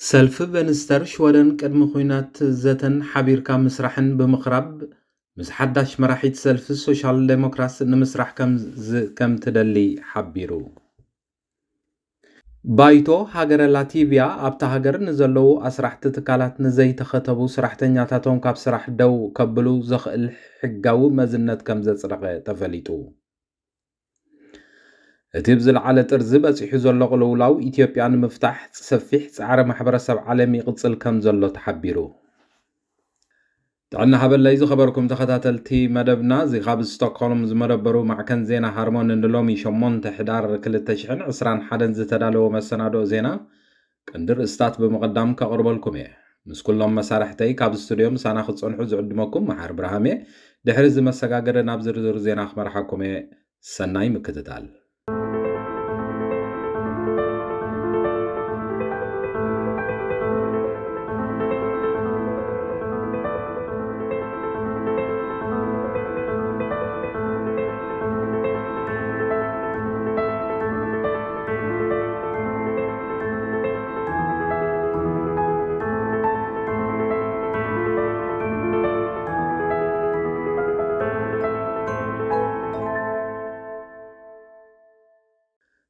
ሰልፊ ቬንስተር ሽወደን ቅድሚ ኩናት ዘተን ሓቢርካ ምስራሕን ብምቕራብ ምስ ሓዳሽ መራሒት ሰልፊ ሶሻል ዴሞክራሲ ንምስራሕ ከም ትደሊ ሓቢሩ። ባይቶ ሃገረ ላቲቪያ ኣብታ ሃገር ንዘለዉ ኣስራሕቲ ትካላት ንዘይተኸተቡ ስራሕተኛታቶም ካብ ስራሕ ደው ከብሉ ዘኽእል ሕጋዊ መዝነት ከም ዘጽደቐ ተፈሊጡ። እቲ ብዝለዓለ ጥርዚ በፂሑ ዘሎ ቅልውላው ኢትዮጵያ ንምፍታሕ ሰፊሕ ጻዕሪ ማሕበረሰብ ዓለም ይቕጽል ከም ዘሎ ተሓቢሩ። ጥዕና ሃበላይ ዝኸበርኩም ተኸታተልቲ መደብና እዚ ካብ ስቶክሆልም ዝመደበሩ ማዕከን ዜና ሃርሞን ንሎሚ 8 ሕዳር 2021 ዝተዳለወ መሰናዶእ ዜና ቀንዲ ርእስታት ብምቕዳም ከቕርበልኩም እየ። ምስ ኩሎም መሳርሕተይ ካብ ስቱድዮ ምሳና ክጸንሑ ዝዕድመኩም መሓር ብርሃም እየ። ድሕሪ እዚ መሰጋገደ ናብ ዝርዝር ዜና ክመርሓኩም እየ። ሰናይ ምክትታል።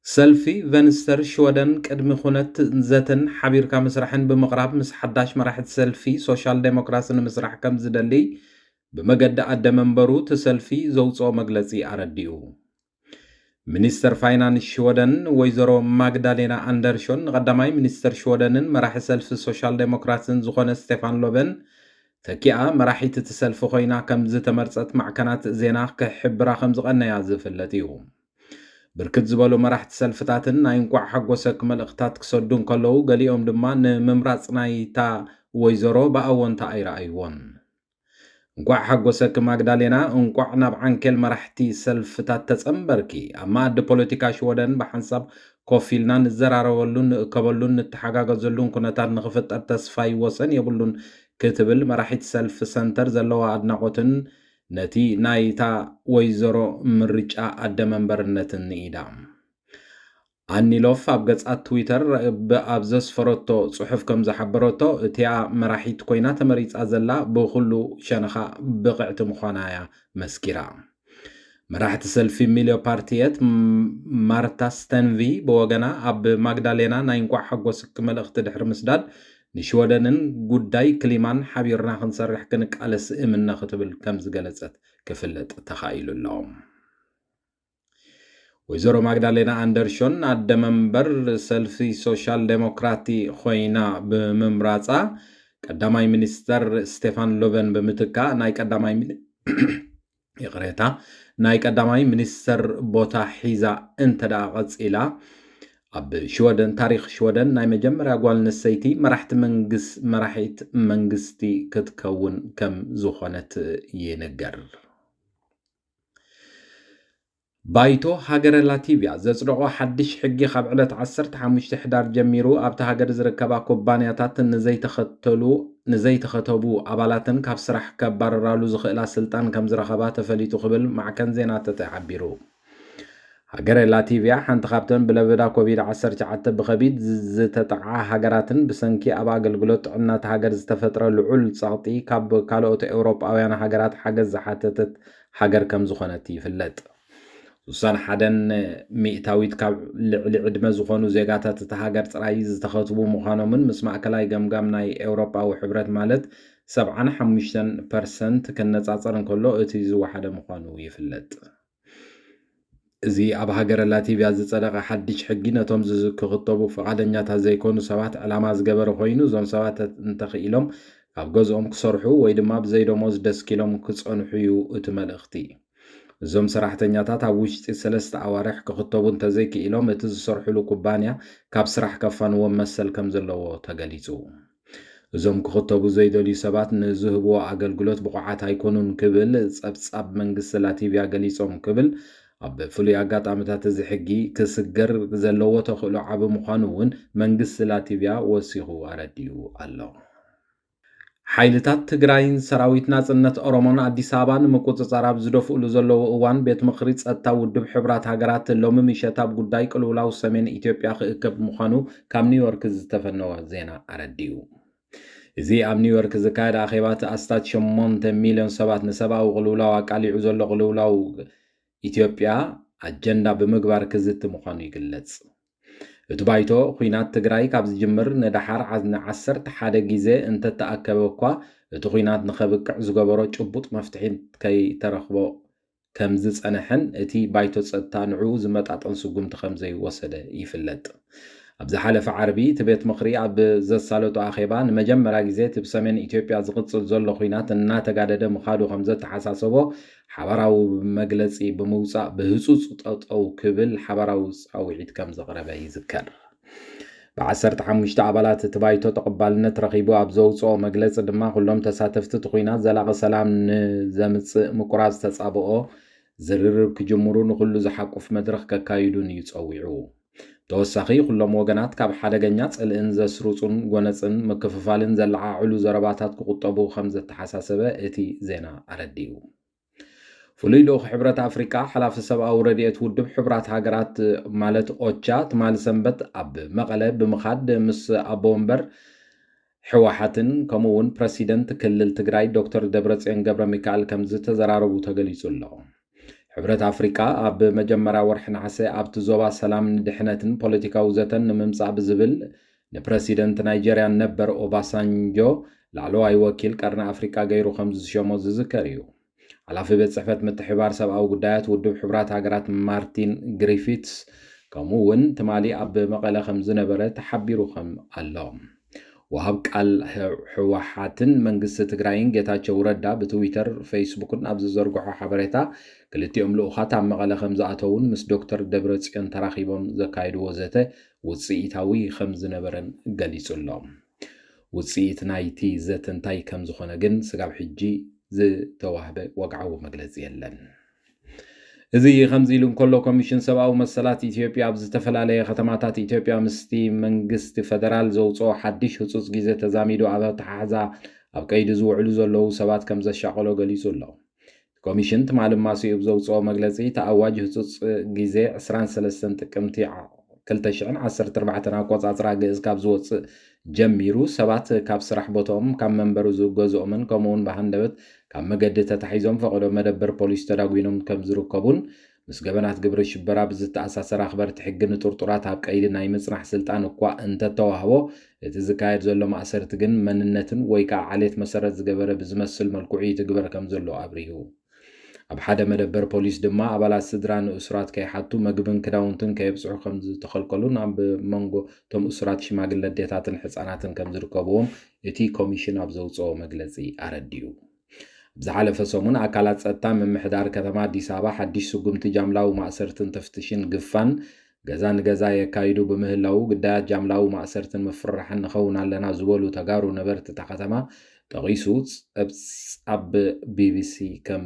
ሰልፊ ቬንስተር ሽወደን ቅድሚ ኩነት ዘተን ሓቢርካ ምስራሕን ብምቕራብ ምስ ሓዳሽ መራሒት ሰልፊ ሶሻል ዴሞክራሲ ንምስራሕ ከም ዝደሊ ብመገዲ ኣደ መንበሩ እቲ ሰልፊ ዘውፅኦ መግለፂ ኣረዲኡ። ሚኒስተር ፋይናንስ ሽወደን ወይዘሮ ማግዳሌና ኣንደርሾን ንቐዳማይ ሚኒስተር ሽወደንን መራሒ ሰልፊ ሶሻል ዴሞክራሲን ዝኾነ ስቴፋን ሎቨን ተኪኣ መራሒት እቲ ሰልፊ ኮይና ከም ዝተመርፀት ማዕከናት ዜና ክሕብራ ከም ዝቐነያ ዝፍለጥ እዩ። ብርክት ዝበሉ መራሕቲ ሰልፍታትን ናይ እንቋዕ ሓጎሰክ መልእኽታት ክሰዱን ከለዉ ገሊኦም ድማ ንምምራፅ ናይታ ወይዘሮ ብኣወንታ ኣይረኣይዎን። እንቋዕ ሓጎሰክ ማግዳሌና እንቋዕ ናብ ዓንኬል መራሕቲ ሰልፍታት ተጸምበርኪ ኣብ ማኣዲ ፖለቲካ ሽወደን ብሓንሳብ ኮፍ ኢልና ንዘራረበሉን ንእከበሉን ንተሓጋገዘሉን ኩነታት ንኽፍጠር ተስፋ ይወሰን የብሉን ክትብል መራሒት ሰልፊ ሰንተር ዘለዋ ኣድናቆትን ነቲ ናይታ ወይዘሮ ምርጫ ኣደ መንበርነትን ኢዳ ኣኒሎፍ ኣብ ገጻት ትዊተር ኣብ ዘስፈረቶ ጽሑፍ ከም ዝሓበረቶ እቲኣ መራሒት ኮይና ተመሪፃ ዘላ ብኩሉ ሸነኻ ብቕዕቲ ምዃናያ መስኪራ። መራሕቲ ሰልፊ ሚልዮ ፓርቲየት ማርታ ስተንቪ ብወገና ኣብ ማግዳሌና ናይ እንቋዕ ሓጎስክ መልእኽቲ ድሕሪ ምስዳድ ንሽወደንን ጉዳይ ክሊማን ሓቢርና ክንሰርሕ ክንቃለስ እምነ ክትብል ከም ዝገለጸት ክፍለጥ ተኻኢሉ ኣሎ። ወይዘሮ ማግዳሌና ኣንደርሾን ኣደ መንበር ሰልፊ ሶሻል ዴሞክራቲ ኮይና ብምምራፃ ቀዳማይ ሚኒስተር ስቴፋን ሎቨን ብምትካ ናይ ቀዳማይ ሚኒስተር ቦታ ሒዛ እንተዳ ቀፂላ ኣብ ሽወደን ታሪክ ሽወደን ናይ መጀመርያ ጓል ንሰይቲ መራሒት መንግስቲ ክትከውን ከም ዝኾነት ይንገር። ባይቶ ሃገረ ላቲቪያ ዘጽድቆ ሓድሽ ሕጊ ካብ ዕለት 15 ሕዳር ጀሚሩ ኣብታ ሃገር ዝርከባ ኩባንያታት ንዘይተኸተቡ ኣባላትን ካብ ስራሕ ከባረራሉ ዝኽእላ ስልጣን ከም ዝረኸባ ተፈሊጡ ክብል ማዕከን ዜና ተሓቢሩ። ሃገረ ላቲቪያ ሓንቲ ካብተን ብለበዳ ኮቪድ-19 ብከቢድ ዝተጠቕዓ ሃገራትን ብሰንኪ ኣብ ኣገልግሎት ጥዕናት ሃገር ዝተፈጥረ ልዑል ጸቕጢ ካብ ካልኦት ኤውሮጳውያን ሃገራት ሓገዝ ዝሓተተት ሃገር ከም ዝኾነት ይፍለጥ። 61% ካብ ልዕሊ ዕድመ ዝኾኑ ዜጋታት እቲ ሃገር ጥራይ ዝተኸትቡ ምዃኖምን ምስ ማእከላይ ገምጋም ናይ ኤውሮጳዊ ሕብረት ማለት 75% ክነጻጸር እንከሎ እቲ ዝወሓደ ምዃኑ ይፍለጥ። እዚ ኣብ ሃገረ ላቲቪያ ዝጸደቐ ሓድሽ ሕጊ ነቶም ክኽተቡ ፈቃደኛታት ዘይኮኑ ሰባት ዕላማ ዝገበረ ኮይኑ እዞም ሰባት እንተኽኢሎም ካብ ገዝኦም ክሰርሑ ወይ ድማ ብዘይደሞዝ ደስኪሎም ክጸንሑ እዩ እቲ መልእኽቲ። እዞም ሰራሕተኛታት ኣብ ውሽጢ 3 ኣዋርሕ ክኽተቡ እንተዘይክኢሎም እቲ ዝሰርሕሉ ኩባንያ ካብ ስራሕ ከፋንዎም መሰል ከም ዘለዎ ተገሊጹ። እዞም ክኽተቡ ዘይደልዩ ሰባት ንዝህብዎ ኣገልግሎት ብቑዓት ኣይኮኑን ክብል ጸብጻብ መንግስቲ ላቲቪያ ገሊጾም ክብል ኣብ ፍሉይ ኣጋጣሚታት እዚ ሕጊ ክስገር ዘለዎ ተኽእሎ ዓቢ ምዃኑ እውን መንግስቲ ላቲቪያ ወሲኹ ኣረዲኡ ኣሎ። ሓይልታት ትግራይን ሰራዊት ናጽነት ኦሮሞን ኣዲስ ኣበባን ምቁጽጻር ኣብ ዝደፍእሉ ዘለዉ እዋን ቤት ምኽሪ ጸጥታ ውድብ ሕብራት ሃገራት ሎሚ ምሸት ኣብ ጉዳይ ቅልውላው ሰሜን ኢትዮጵያ ክእከብ ምዃኑ ካብ ኒውዮርክ ዝተፈነወ ዜና ኣረዲኡ። እዚ ኣብ ኒውዮርክ ዝካየድ ኣኼባ ኣስታት 8 ሚልዮን ሰባት ንሰብኣዊ ቅልውላው ኣቃሊዑ ዘሎ ቅልውላው ኢትዮጵያ ኣጀንዳ ብምግባር ክዝቲ ምዃኑ ይግለጽ። እቲ ባይቶ ኩናት ትግራይ ካብ ዝጅምር ንዳሓር 11 ግዜ እንተተኣከበ እኳ እቲ ኩናት ንኸብቅዕ ዝገበሮ ጭቡጥ መፍትሒ ከይተረኽቦ ከም ዝጸንሐን እቲ ባይቶ ጸጥታ ንዕኡ ዝመጣጠን ስጉምቲ ከም ዘይወሰደ ይፍለጥ። ኣብ ዝሓለፈ ዓርቢ እቲ ቤት ምኽሪ ኣብ ዘሳለጡ ኣኼባ ንመጀመርያ ግዜ እቲ ብሰሜን ኢትዮጵያ ዝቕጽል ዘሎ ኩናት እናተጋደደ ምኻዱ ከም ዘተሓሳሰቦ ሓበራዊ መግለጺ ብምውጻእ ብህጹጽ ጠጠው ክብል ሓበራዊ ጻውዒት ከም ዘቕረበ ይዝከር። ብ15 ኣባላት እቲ ባይቶ ተቐባልነት ረኺቡ ኣብ ዘውፅኦ መግለጺ ድማ ኩሎም ተሳተፍቲ እቲ ኩናት ዘላቒ ሰላም ንዘምጽእ ምቁራጽ ተጻብኦ ዝርርብ ክጅምሩ ንኹሉ ዝሓቁፍ መድረኽ ከካይዱን ይጸዊዑ። ተወሳኺ ኩሎም ወገናት ካብ ሓደገኛ ጸልእን ዘስሩጹን ጎነፅን ምክፍፋልን ዘለዓዕሉ ዘረባታት ክቁጠቡ ከም ዘተሓሳሰበ እቲ ዜና ኣረዲኡ። ፍሉይ ልኡኽ ሕብረት ኣፍሪካ ሓላፊ ሰብኣዊ ረድኤት ውድብ ሕብራት ሃገራት ማለት ኦቻ ትማል ሰንበት ኣብ መቐለ ብምኻድ ምስ ኣቦ ወንበር ሕወሓትን ከምኡውን ፕረሲደንት ክልል ትግራይ ዶክተር ደብረጽዮን ገብረ ሚካኤል ከም ዝተዘራረቡ ተገሊጹ ኣሎ። ሕብረት ኣፍሪካ ኣብ መጀመርያ ወርሒ ነሓሴ ኣብቲ ዞባ ሰላምን ድሕነትን ፖለቲካዊ ዘተን ንምምጻእ ብዝብል ንፕረሲደንት ናይጀርያን ነበር ኦባሳንጆ ላዕለዋይ ወኪል ቀርኒ ኣፍሪካ ገይሩ ከም ዝሾሞ ዝዝከር እዩ። ሓላፊ ቤት ጽሕፈት ምትሕብባር ሰብኣዊ ጉዳያት ውድብ ሕብራት ሃገራት ማርቲን ግሪፊትስ ከምኡውን ትማሊ ኣብ መቐለ ከም ዝነበረ ተሓቢሩ ከም ኣሎ። ወሃብ ቃል ሕወሓትን መንግስቲ ትግራይን ጌታቸው ረዳ ብትዊተር ፌስቡክን ኣብ ዝዘርግሖ ሓበሬታ ክልቲኦም ልኡኻት ኣብ መቐለ ከም ዝኣተውን ምስ ዶክተር ደብረጽዮን ተራኺቦም ዘካይድዎ ዘተ ውፅኢታዊ ከም ዝነበረን ገሊጹ ኣሎ። ውፅኢት ናይቲ ዘተ እንታይ ከም ዝኾነ ግን ስጋብ ሕጂ ዝተዋህበ ወግዓዊ መግለጺ የለን። እዚ ከምዚ ኢሉ እንከሎ ኮሚሽን ሰብኣዊ መሰላት ኢትዮጵያ ኣብ ዝተፈላለየ ከተማታት ኢትዮጵያ ምስቲ መንግስቲ ፌደራል ዘውፅኦ ሓድሽ ህፁፅ ግዜ ተዛሚዱ ኣብ ኣተሓሕዛ ኣብ ቀይዲ ዝውዕሉ ዘለዉ ሰባት ከም ዘሻቐሎ ገሊጹ ኣሎ። ኮሚሽን ትማሊ ማሲኡ ብዘውፅኦ መግለጺ ተኣዋጅ ህፁፅ ግዜ 23 ጥቅምቲ 2014 ኣቆጻጽራ ግእዝ ካብ ዝወፅእ ጀሚሩ ሰባት ካብ ስራሕ ቦታኦም ካብ መንበሩ ዝገዝኦምን ከምኡውን ብሃንደበት ካብ መገዲ ተታሒዞም ፈቐዶ መደበር ፖሊስ ተዳጒኖም ከም ዝርከቡን ምስ ገበናት ግብሪ ሽበራ ብዝተኣሳሰረ ኣኽበርቲ ሕጊ ንጡርጡራት ኣብ ቀይዲ ናይ ምጽናሕ ስልጣን እኳ እንተተዋህቦ እቲ ዝካየድ ዘሎ ማእሰርቲ ግን መንነትን ወይ ከዓ ዓሌት መሰረት ዝገበረ ብዝመስል መልክዑ ይትግበር ከም ዘሎ ኣብሪሁ። ኣብ ሓደ መደበር ፖሊስ ድማ ኣባላት ስድራ ንእሱራት ከይሓቱ መግብን ክዳውንትን ከየብፅሑ ከም ዝተኸልከሉን ኣብ መንጎ እቶም እሱራት ሽማግለ ኣዴታትን ህፃናትን ከም ዝርከብዎም እቲ ኮሚሽን ኣብ ዘውፅኦ መግለጺ ኣረዲኡ። ብዝሓለፈ ሰሙን ኣካላት ጸጥታ ምምሕዳር ከተማ ኣዲስ ኣበባ ሓድሽ ስጉምቲ ጃምላዊ ማእሰርትን ተፍትሽን ግፋን ገዛ ንገዛ የካይዱ ብምህላው ጉዳያት ጃምላዊ ማእሰርትን ምፍራሕን ንኸውን ኣለና ዝበሉ ተጋሩ ነበርቲ እታ ከተማ ጠቒሱ ጸብጻብ ቢቢሲ ከም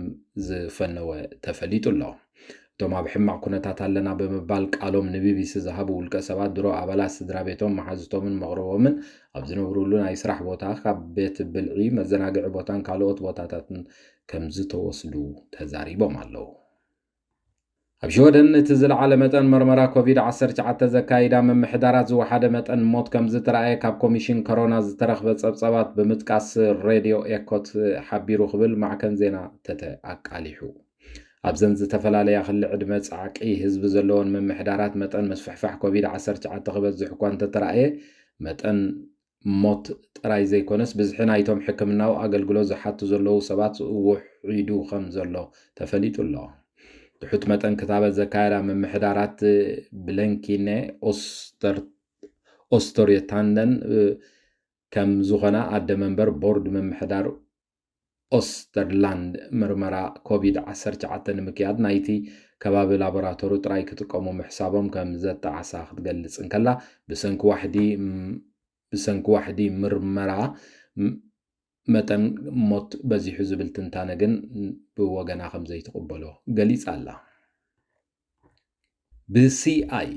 ዝፈነወ ተፈሊጡ ኣሎ። እቶም ኣብ ሕማቕ ኩነታት ኣለና ብምባል ቃሎም ንቢቢሲ ዝሃቡ ውልቀ ሰባት ድሮ ኣባላት ስድራ ቤቶም መሓዝቶምን መቕረቦምን ኣብ ዝነብሩሉ ናይ ስራሕ ቦታ ካብ ቤት ብልዒ መዘናግዒ ቦታን ካልኦት ቦታታትን ከም ዝተወስዱ ተዛሪቦም ኣለዉ። ኣብ ሽወደን እቲ ዝለዓለ መጠን መርመራ ኮቪድ-19 ዘካይዳ ምምሕዳራት ዝወሓደ መጠን ሞት ከም ዝተረኣየ ካብ ኮሚሽን ኮሮና ዝተረኽበ ጸብጻባት ብምጥቃስ ሬድዮ ኤኮት ሓቢሩ ክብል ማዕከን ዜና ተተ ኣቃሊሑ። ኣብዘን ዝተፈላለያ ክሊ ዕድመ ጻዕቂ ህዝቢ ዘለዎን ምምሕዳራት መጠን መስፍሕፋሕ ኮቪድ-19 ክበዝሕ እኳ እንተተረኣየ መጠን ሞት ጥራይ ዘይኮነስ ብዝሒ ናይቶም ሕክምናዊ ኣገልግሎት ዝሓቱ ዘለዉ ሰባት ውሒዱ ከም ዘሎ ተፈሊጡ ኣሎ። ትሑት መጠን ክታበት ዘካየዳ ምምሕዳራት ብለንኪነ ኦስተርታንደን ከም ዝኾና ኣደ መንበር ቦርድ ምምሕዳር ኦስተርላንድ ምርመራ ኮቪድ-19 ንምክያድ ናይቲ ከባቢ ላቦራቶሪ ጥራይ ክጥቀሙ ምሕሳቦም ከም ዘተዓሳ ክትገልጽ እንከላ ብሰንኪ ዋሕዲ ምርመራ መጠን ሞት በዚሑ ዝብል ትንታነ ግን ብወገና ከም ዘይትቕበሎ ገሊጻ ኣላ። ብሲኣይ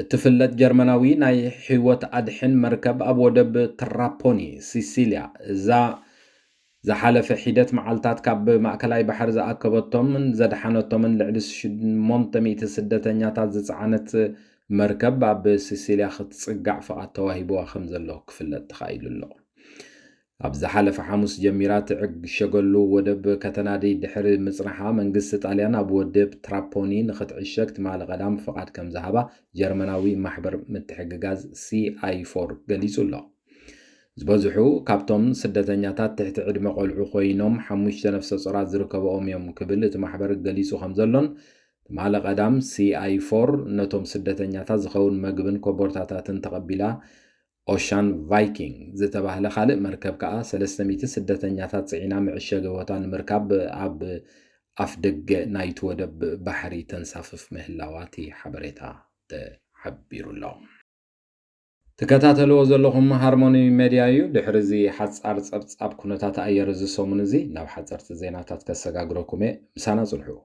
እትፍለጥ ጀርመናዊ ናይ ሕይወት ኣድሕን መርከብ ኣብ ወደብ ትራፖኒ ሲሲልያ እዛ زحلف حيدت معلتات كاب مأكلاي بحر زأكبتهم زدحانتهم لعلس 800 سدتنياتات زصعنت مركب اب سيسيليا ختصقع فقط تواهبوا خمز الله كفلت تخايل الله اب زحلف حموس جميرات عق شغلو ودب كتنادي دحر مصرحه منغست طاليان اب ودب ترابوني نختعشكت مال غدام فقط كم ذهبا جرمناوي محبر متحققاز CI4 غليص الله زبزحو كابتوم سدتنياتات تحت عدم قلعو خوينوم حموشت نفس صرات زركبهم يوم كبل تمحبر غليصو خمزلون مال غدام CI4 نتوم سدتنياتات زخون مغبن كوبورتاتاتن تقبيلا اوشان فايكينج زتباهله خالق مركب كا 300 سدتنياتات صعينا معشغ وطان مركب اب افدق نايت ودب بحري تنسافف مهلاواتي حبريتا تحبيرو لهم تكتاتلو زلهم هارموني ميديايو دحرزي حصار صبصاب كنتات اير زسومن زي ناو حصرت زيناتات كسغاغروكومي مسانا صلحو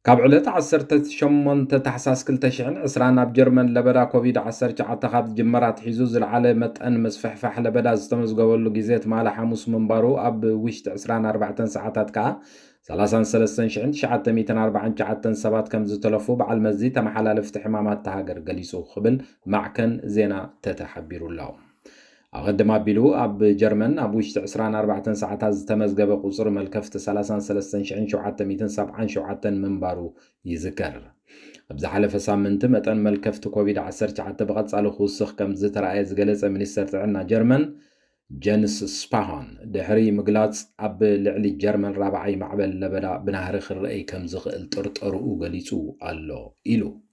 كاب علت عسرت شمون تتحساس كل تشعن عسران اب جرمن لبدا كوفيد 19 خاب جمرات حيزوز العالمت ان مسفحفح لبدا زتمزغولو غيزيت مال حموس منبارو اب وشت عسران 4 ساعات كا 33 شعن 940 سبات كم زتلفو بعل مزي تمحلالف حمامات تهاجر قليسو خبل معكن زينا تتحبيرو اللهم أقدم أبيلو أب جرمن أبو وشت 24 ساعات تمزجب قصر ملكفت 33 شعن شعات 270 شعات منبارو يذكر أبزح حلف سامنت متن ملكفت كوفيد 19 بغت على خوسخ كم زت رئيس جلس منستر عنا جرمن جنس سباهان دحري مقلاص أب لعلي جرمن رابعي معبل لبدا بنهرخ الرأي كم زغل ترطرو قليسو الله إلو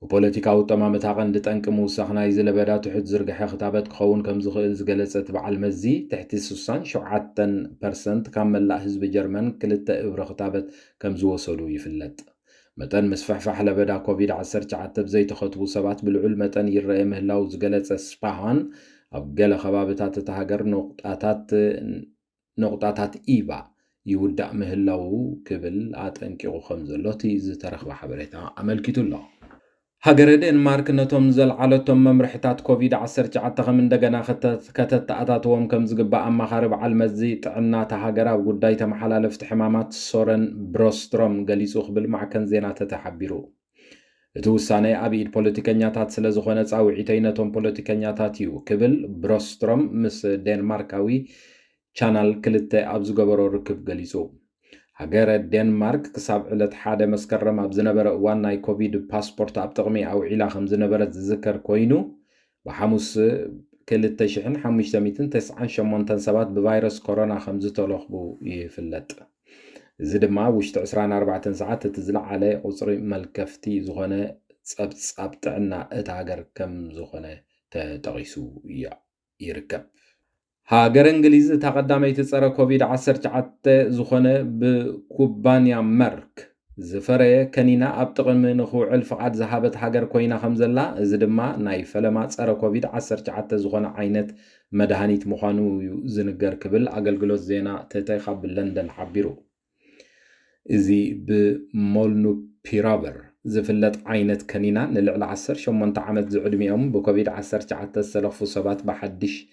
وبوليتيكاو طمامت عقند تنك موسخنا يزلبدا تحت زرقح خطابات كخون كم زخيل زقلصت بعل مزي تحت 67% كامل لا حزب جرمن كلتا ابر خطابات كم زوصلو يفلت متن مسفحفح لبدا كوفيد 19 بزي تخطبو سبات بالعل متن يرأي مهلاو زقلص سباهان أبقال خبابتات تهاجر نقطاتات إيبا يودع مهلاو كبل آتنكيغو خمزلوتي زترخب حبريتا أملكتو الله هاجر دنمارك نتوم زلعلتهم ممرحتات كوفيد 19 من دغنا كتتاتاتهم كم زغبا امخارب على المزي طعنا تهاجرا وغداي تمحلالفت حمامات سورن بروستروم غليصو خبل معكن زينا تتحبيرو توسانه ابيد بوليتيكانياتات سلازخونه صاوعيتينتهم بوليتيكانياتاتيو كبل بروستروم مس دنماركاوي channel كلته ابز غبرو ركب غليصو هاجر دنمارك كساب علت حادة مسكرم أبزنبرة وان ناي كوفيد باسبورت أبتغمي أو علا خمزنبرة ذكر كوينو وحموس كل التشحن حموش تميتن 9 سبات بفيروس كورونا 5 لخبو يفلت زد ما وشت 24 ساعات تزلع عليه قصري ملكفتي زغنة أبتعنا اتهاجر كم زغنة تغيسو يركب هاجر انجليز تقدمي تصرا كوفيد 19 زخنه بكوبانيا مارك زفره كنينا ابطقن من خوعل فقاد زهابت هاجر كوينا خمزلا از دما ناي فلما تصرا كوفيد 19 زخنه عينت مدهانيت مخانو زنجر كبل اغلغلوت زينا تتخب لندن حبيرو ازي بمولنو بيرابر زفلت عينت كنينا نلعل 10 8 عمت زعدميهم بكوفيد 19 سلفو سبات بحدش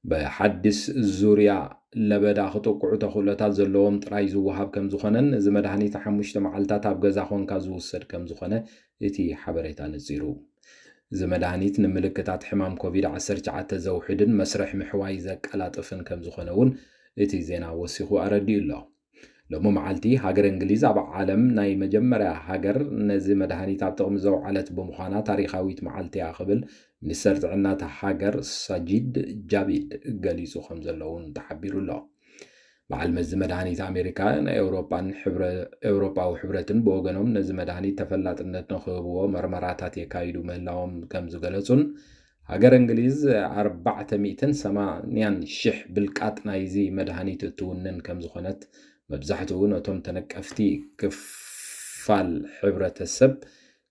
بحدث زوريا لبدا خطوقعو تخولتات زلوهم تراي زوهاب كم زخنن إذا مدهاني تحموش معلتات أبغزا خون كازوسر كم زخنه إتي حبريتا نزيرو إذا مدهاني نملكتات حمام كوفيد 19 زوحدن مسرح محواي زك ألا طفن كم زخنون إتي زينا وسيخو أردي الله لما معلتي هاجر انجليز اب عالم ناي مجمرة هاجر نزي مدهاني تابتغم زو علت بمخانا تاريخاويت معلتي اخبل من السرد عنا تحاجر سجيد جابيد قليسو خمزلون تحبيرو الله مع المز مدهاني امريكا اوروبا وحبرتن بوغنهم نزي مدهاني تفلات النت نخبو مرمراتات يكايدو مهلاهم كمزو قلسون ሃገር እንግሊዝ 480,000 ብልቃጥ ናይዚ መድሃኒት እትውንን ከም ዝኾነት መብዛሕትኡ ነቶም ተነቀፍቲ ክፋል ሕብረተሰብ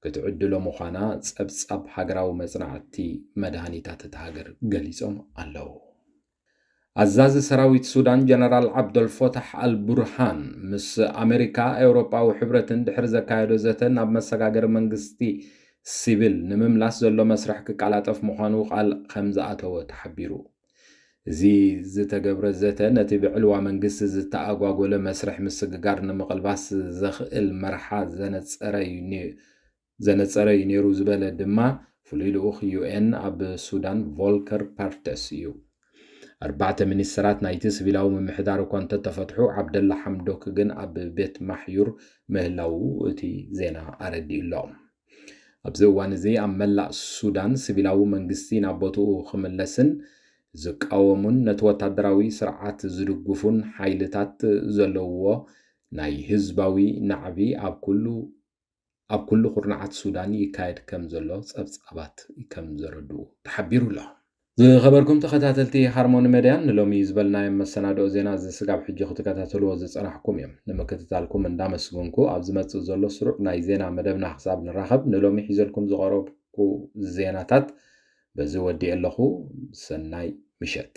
ክትዕድሎ ምዃና ጸብጻብ ሃገራዊ መጽናዕቲ መድሃኒታት እታ ሃገር ገሊጾም ኣለዉ። አዛዚ ሰራዊት ሱዳን ጀነራል ዓብደልፈታሕ አልቡርሃን ምስ አሜሪካ ኤውሮጳዊ ሕብረትን ድሕሪ ዘካየዶ ዘተን ኣብ መሰጋገሪ መንግስቲ ሲቪል ንምምላስ ዘሎ መስርሕ ክቃላጠፍ ምዃኑ ቃል ከም ዝኣተወ ተሓቢሩ። እዚ ዝተገብረ ዘተ ነቲ ብዕልዋ መንግስቲ ዝተኣጓጎለ መስርሕ ምስግጋር ንምቕልባስ ዘኽእል መርሓ ዘነጸረ እዩ ነይሩ ዝበለ ድማ ፍሉይ ልኡኽ ዩኤን ኣብ ሱዳን ቮልከር ፐርተስ እዩ። 4 ሚኒስትራት ናይቲ ሲቪላዊ ምምሕዳር እኳ እንተተፈትሑ ዓብደላ ሓምዶክ ግን ኣብ ቤት ማሕዩር ምህላው እቲ ዜና ኣረዲኡሎም። ኣብዚ እዋን እዚ ኣብ መላእ ሱዳን ሲቪላዊ መንግስቲ ናብ ቦትኡ ክምለስን ዝቃወሙን ነቲ ወታደራዊ ስርዓት ዝድግፉን ሓይልታት ዘለውዎ ናይ ህዝባዊ ናዕቢ ኣብ ኩሉ ኩርናዓት ሱዳን ይካየድ ከም ዘሎ ጸብጻባት ከም ዘረድኡ ተሓቢሩ ኣሎ። ዝኸበርኩም ተኸታተልቲ ሃርሞኒ ሚድያን ንሎሚ ዝበልናዮ መሰናድኦ ዜና ዝስጋብ ሕጂ ክትከታተልዎ ዝጸናሕኩም እዮም። ንምክትታልኩም እንዳመስግንኩ ኣብ ዝመጽእ ዘሎ ስሩዕ ናይ ዜና መደብና ክሳብ ንራኸብ ንሎሚ ሒዘልኩም ዝቐረብኩ ዜናታት በዚ ወዲ ኣለኹ። ሰናይ ምሸት።